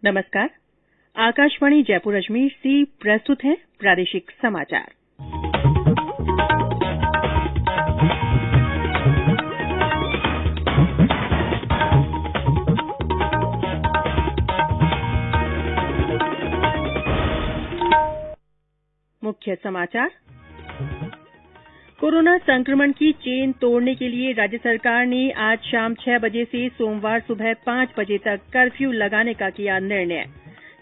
नमस्कार। आकाशवाणी जयपुर अजमेर से प्रस्तुत है प्रादेशिक समाचार। मुख्य समाचार। कोरोना संक्रमण की चेन तोड़ने के लिए राज्य सरकार ने आज शाम 6 बजे से सोमवार सुबह 5 बजे तक कर्फ्यू लगाने का किया निर्णय।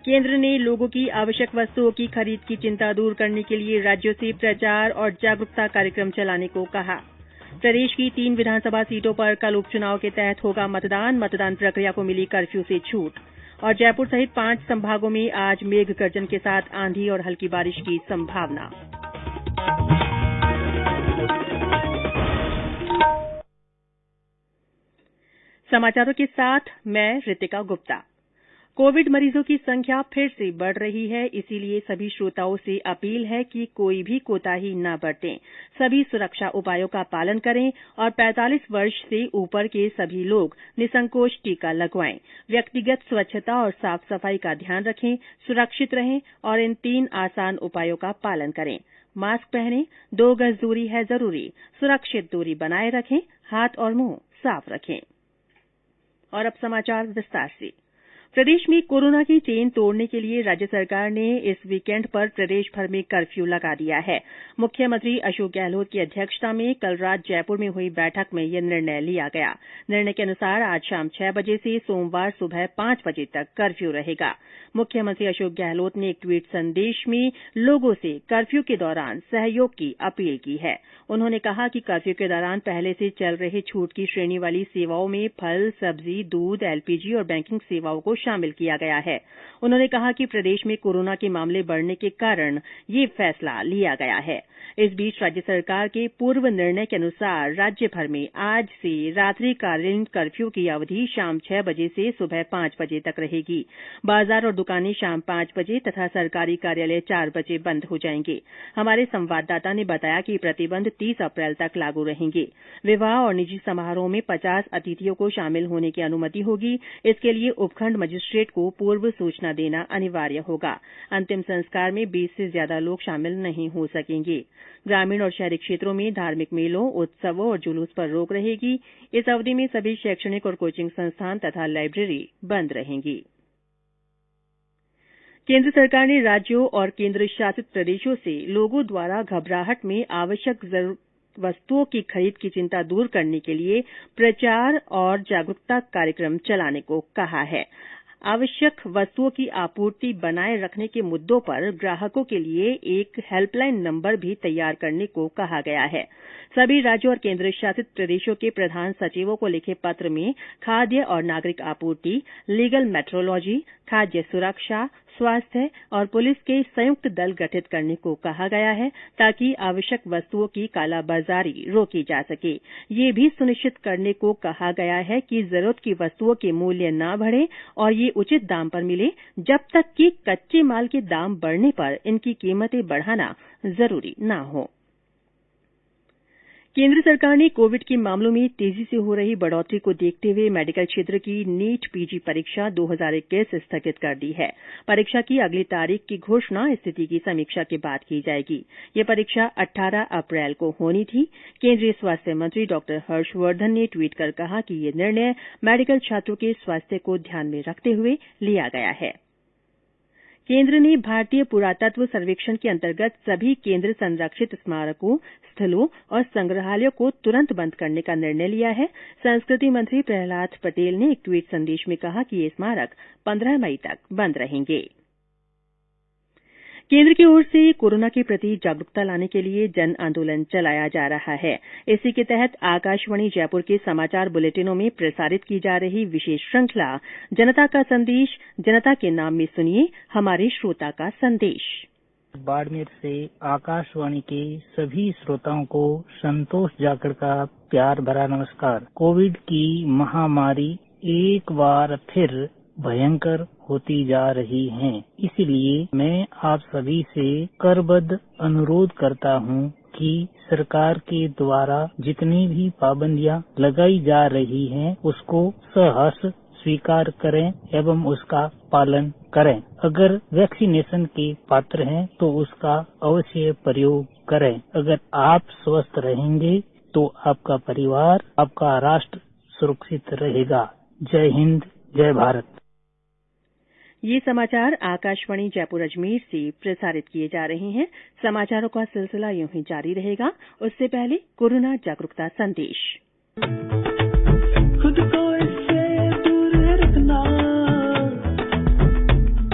केंद्र ने लोगों की आवश्यक वस्तुओं की खरीद की चिंता दूर करने के लिए राज्यों से प्रचार और जागरूकता कार्यक्रम चलाने को कहा। प्रदेश की 3 विधानसभा सीटों पर कल उपचुनाव के तहत होगा मतदान प्रक्रिया को मिली कर्फ्यू से छूट। और जयपुर सहित 5 संभागों में आज मेघ गर्जन के साथ आंधी और हल्की बारिश की संभावना। समाचारों के साथ मैं रितिका गुप्ता। कोविड मरीजों की संख्या फिर से बढ़ रही है, इसीलिए सभी श्रोताओं से अपील है कि कोई भी कोताही न बरतें। सभी सुरक्षा उपायों का पालन करें और 45 वर्ष से ऊपर के सभी लोग निसंकोच टीका लगवाएं। व्यक्तिगत स्वच्छता और साफ सफाई का ध्यान रखें, सुरक्षित रहें और इन 3 आसान उपायों का पालन करें। मास्क पहनें, 2 गज दूरी है जरूरी, सुरक्षित दूरी बनाए रखें, हाथ और मुंह साफ रखें। और अब समाचार विस्तार से। प्रदेश में कोरोना की चेन तोड़ने के लिए राज्य सरकार ने इस वीकेंड पर प्रदेश भर में कर्फ्यू लगा दिया है। मुख्यमंत्री अशोक गहलोत की अध्यक्षता में कल रात जयपुर में हुई बैठक में यह निर्णय लिया गया। निर्णय के अनुसार आज शाम 6 बजे से सोमवार सुबह 5 बजे तक कर्फ्यू रहेगा। मुख्यमंत्री अशोक गहलोत ने एक ट्वीट संदेश में लोगों से कर्फ्यू के दौरान सहयोग की अपील की है। उन्होंने कहा कि कर्फ्यू के दौरान पहले से चल रहे छूट की श्रेणी वाली सेवाओं में फल, सब्जी, दूध, एलपीजी और बैंकिंग सेवाओं को शामिल किया गया है। उन्होंने कहा कि प्रदेश में कोरोना के मामले बढ़ने के कारण ये फैसला लिया गया है। इस बीच राज्य सरकार के पूर्व निर्णय के अनुसार राज्य भर में आज से रात्रिकालीन कर्फ्यू की अवधि शाम 6 बजे से सुबह 5 बजे तक रहेगी। बाजार और दुकानें शाम 5 बजे तथा सरकारी कार्यालय 4 बजे बंद हो जाएंगे। हमारे संवाददाता ने बताया कि प्रतिबंध 30 अप्रैल तक लागू रहेंगे। विवाह और निजी समारोह में 50 अतिथियों को शामिल होने की अनुमति होगी। इसके लिए उपखंड मजिस्ट्रेट को पूर्व सूचना देना अनिवार्य होगा। अंतिम संस्कार में 20 से ज्यादा लोग शामिल नहीं हो सकेंगे। ग्रामीण और शहरी क्षेत्रों में धार्मिक मेलों, उत्सवों और जुलूस पर रोक रहेगी। इस अवधि में सभी शैक्षणिक और कोचिंग संस्थान तथा लाइब्रेरी बंद रहेंगी। केंद्र सरकार ने राज्यों और केंद्र शासित प्रदेशों से लोगों द्वारा घबराहट में आवश्यक वस्तुओं की खरीद की चिंता दूर करने के लिए प्रचार और जागरूकता कार्यक्रम चलाने को कहा है। आवश्यक वस्तुओं की आपूर्ति बनाए रखने के मुद्दों पर ग्राहकों के लिए एक हेल्पलाइन नंबर भी तैयार करने को कहा गया है। सभी राज्यों और केंद्र शासित प्रदेशों के प्रधान सचिवों को लिखे पत्र में खाद्य और नागरिक आपूर्ति, लीगल मेट्रोलॉजी, खाद्य सुरक्षा, स्वास्थ्य और पुलिस के संयुक्त दल गठित करने को कहा गया है ताकि आवश्यक वस्तुओं की कालाबाजारी रोकी जा सके। ये भी सुनिश्चित करने को कहा गया है कि जरूरत की वस्तुओं के मूल्य न बढ़े और ये उचित दाम पर मिले, जब तक कि कच्चे माल के दाम बढ़ने पर इनकी कीमतें बढ़ाना जरूरी न हो। केंद्र सरकार ने कोविड के मामलों में तेजी से हो रही बढ़ोतरी को देखते हुए मेडिकल क्षेत्र की नीट पीजी परीक्षा 2021 स्थगित कर दी है। परीक्षा की अगली तारीख की घोषणा स्थिति की समीक्षा के बाद की जाएगी। ये परीक्षा 18 अप्रैल को होनी थी। केंद्रीय स्वास्थ्य मंत्री डॉ हर्षवर्धन ने ट्वीट कर कहा कि ये निर्णय मेडिकल छात्रों के स्वास्थ्य को ध्यान में रखते हुए लिया गया है। केंद्र ने भारतीय पुरातत्व सर्वेक्षण के अंतर्गत सभी केंद्र संरक्षित स्मारकों, स्थलों और संग्रहालयों को तुरंत बंद करने का निर्णय लिया है। संस्कृति मंत्री प्रहलाद पटेल ने एक ट्वीट संदेश में कहा कि ये स्मारक 15 मई तक बंद रहेंगे। केंद्र की ओर से कोरोना के प्रति जागरूकता लाने के लिए जन आंदोलन चलाया जा रहा है। इसी के तहत आकाशवाणी जयपुर के समाचार बुलेटिनों में प्रसारित की जा रही विशेष श्रृंखला जनता का संदेश, जनता के नाम में सुनिए हमारे श्रोता का संदेश। बाड़मेर से आकाशवाणी के सभी श्रोताओं को संतोष जाखड़ का प्यार भरा नमस्कार। कोविड की महामारी एक बार फिर भयंकर होती जा रही है, इसलिए मैं आप सभी से करबद्ध अनुरोध करता हूं कि सरकार के द्वारा जितनी भी पाबंदियां लगाई जा रही हैं, उसको सहर्ष स्वीकार करें एवं उसका पालन करें। अगर वैक्सीनेशन के पात्र हैं तो उसका अवश्य प्रयोग करें। अगर आप स्वस्थ रहेंगे तो आपका परिवार, आपका राष्ट्र सुरक्षित रहेगा। जय हिंद, जय भारत। ये समाचार आकाशवाणी जयपुर अजमेर से प्रसारित किए जा रहे हैं। समाचारों का सिलसिला यूं ही जारी रहेगा। उससे पहले कोरोना जागरूकता संदेश। खुद को इससे दूर रखना,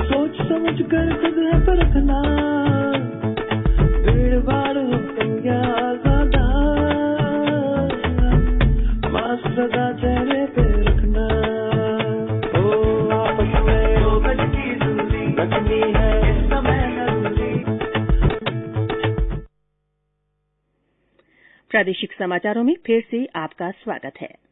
सोच समझ कर खुद है परखना, भीड़ भाड़ हो क्या ज्यादा, मास्क सदा चेहरे पे रखना, ओ आपस में 2 गज की दूरी रखनी है इस समय जरूरी। प्रादेशिक समाचारों में फिर से आपका स्वागत है।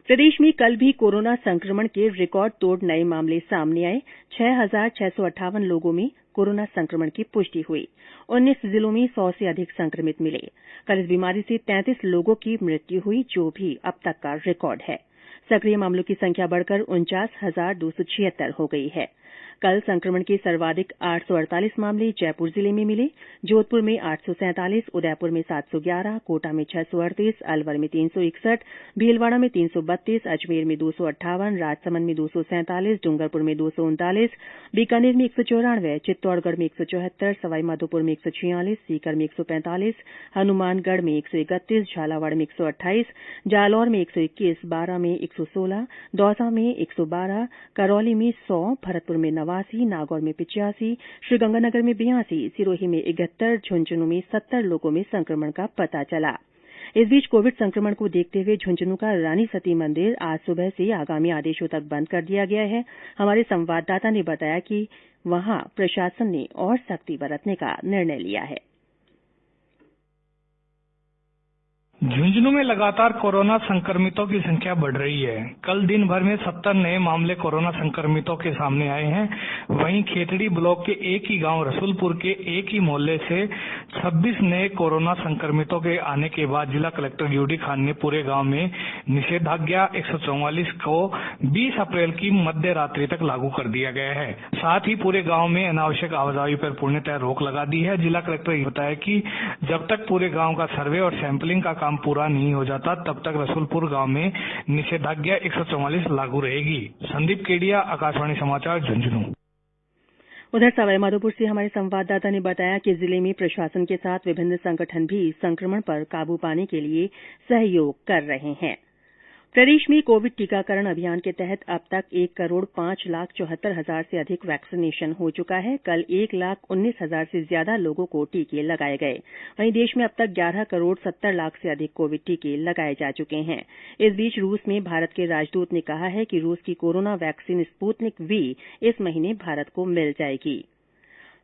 प्रदेश में कल भी कोरोना संक्रमण के रिकॉर्ड तोड़ नए मामले सामने आए। 6,658 लोगों में कोरोना संक्रमण की पुष्टि हुई। 19 जिलों में 100 से अधिक संक्रमित मिले। कल इस बीमारी से 33 लोगों की मृत्यु हुई, जो भी अब तक का रिकॉर्ड है। सक्रिय मामलों की संख्या बढ़कर 49,276 हो गई है। कल संक्रमण के सर्वाधिक 848 मामले जयपुर जिले में मिले। जोधपुर में 847, उदयपुर में 711, कोटा में 638, अलवर में 361, भीलवाड़ा में 332, अजमेर में 258, राजसमंद में 247, डूंगरपुर में 239, बीकानेर में 194, चित्तौड़गढ़ में 174, सवाईमाधोपुर में 146, सीकर में 145, हनुमानगढ़ में 131, झालावाड़ में 128, जालौर में 121, बारां में 116, दौसा में 112, करौली में 100, भरतपुर में 89, नागौर में 85, श्रीगंगानगर में 82, सिरोही में 71, झुंझुनू में 70 लोगों में संक्रमण का पता चला। इस बीच कोविड संक्रमण को देखते हुए झुंझुनू का रानी सती मंदिर आज सुबह से आगामी आदेशों तक बंद कर दिया गया है। हमारे संवाददाता ने बताया कि वहां प्रशासन ने और सख्ती बरतने का निर्णय लिया है। झुंझुनू में लगातार कोरोना संक्रमितों की संख्या बढ़ रही है। कल दिन भर में 70 नए मामले कोरोना संक्रमितों के सामने आए हैं। वहीं खेतड़ी ब्लॉक के एक ही गांव रसूलपुर के एक ही मोहल्ले से 26 नए कोरोना संक्रमितों के आने के बाद जिला कलेक्टर यूडी खान ने पूरे गांव में निषेधाज्ञा 144 को 20 अप्रैल की मध्य रात्रि तक लागू कर दिया गया है। साथ ही पूरे गांव में अनावश्यक आवाजाही पर पूर्णतः रोक लगा दी है। जिला कलेक्टर ने बताया कि जब तक पूरे गांव का सर्वे और सैंपलिंग का काम पूरा नहीं हो जाता तब तक रसूलपुर गांव में निषेधाज्ञा 144 लागू रहेगी। संदीप केडिया, आकाशवाणी समाचार, झुंझुनू। उधर सवाईमाधोपुर से हमारे संवाददाता ने बताया कि जिले में प्रशासन के साथ विभिन्न संगठन भी संक्रमण पर काबू पाने के लिए सहयोग कर रहे हैं। प्रदेश में कोविड टीकाकरण अभियान के तहत अब तक 1,05,74,000 से अधिक वैक्सीनेशन हो चुका है। कल 1,19,000 से ज्यादा लोगों को टीके लगाए गए। वहीं देश में अब तक 11,70,00,000 से अधिक कोविड टीके लगाए जा चुके हैं। इस बीच रूस में भारत के राजदूत ने कहा है कि रूस की कोरोना वैक्सीन स्पुतनिक वी इस महीने भारत को मिल जाएगी।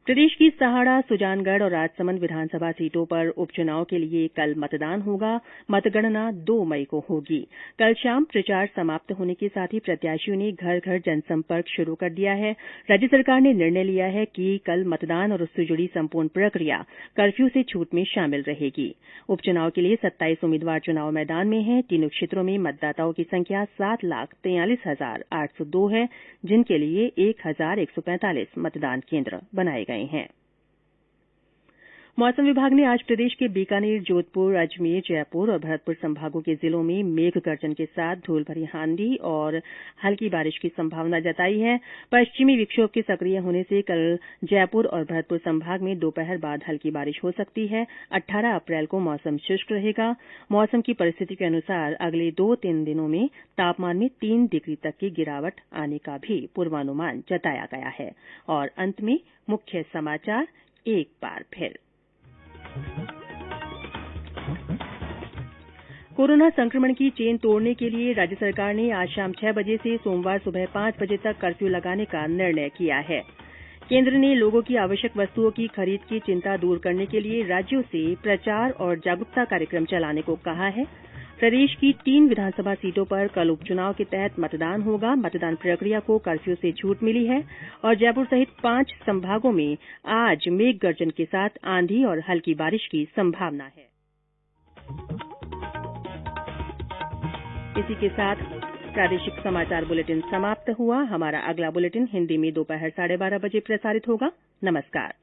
प्रदेश की सहाड़ा, सुजानगढ़ और राजसमंद विधानसभा सीटों पर उपचुनाव के लिए कल मतदान होगा। मतगणना 2 मई को होगी। कल शाम प्रचार समाप्त होने के साथ ही प्रत्याशियों ने घर घर जनसंपर्क शुरू कर दिया है। राज्य सरकार ने निर्णय लिया है कि कल मतदान और उससे जुड़ी संपूर्ण प्रक्रिया कर्फ्यू से छूट में शामिल रहेगी। उपचुनाव के लिए 27 उम्मीदवार चुनाव मैदान में हैं। तीनों क्षेत्रों में मतदाताओं की संख्या 7,43,802 है, जिनके लिए 1,145 मतदान केन्द्र बनाए गए हैं। मौसम विभाग ने आज प्रदेश के बीकानेर, जोधपुर, अजमेर, जयपुर और भरतपुर संभागों के जिलों में मेघ गर्जन के साथ धूल भरी आंधी और हल्की बारिश की संभावना जताई है। पश्चिमी विक्षोभ के सक्रिय होने से कल जयपुर और भरतपुर संभाग में दोपहर बाद हल्की बारिश हो सकती है। 18 अप्रैल को मौसम शुष्क रहेगा। मौसम की परिस्थिति के अनुसार अगले 2-3 दिनों में तापमान में 3 डिग्री तक की गिरावट आने का भी पूर्वानुमान जताया गया है। और अंत में मुख्य समाचार एक बार फिर। कोरोना संक्रमण की चेन तोड़ने के लिए राज्य सरकार ने आज शाम 6 बजे से सोमवार सुबह 5 बजे तक कर्फ्यू लगाने का निर्णय किया है। केंद्र ने लोगों की आवश्यक वस्तुओं की खरीद की चिंता दूर करने के लिए राज्यों से प्रचार और जागरूकता कार्यक्रम चलाने को कहा है। प्रदेश की 3 विधानसभा सीटों पर कल उपचुनाव के तहत मतदान होगा। मतदान प्रक्रिया को कर्फ्यू से छूट मिली है और जयपुर सहित 5 संभागों में आज मेघ गर्जन के साथ आंधी और हल्की बारिश की संभावना है। इसी के साथ प्रादेशिक समाचार बुलेटिन समाप्त हुआ। हमारा अगला बुलेटिन हिन्दी में दोपहर 12:30 बजे प्रसारित होगा। नमस्कार।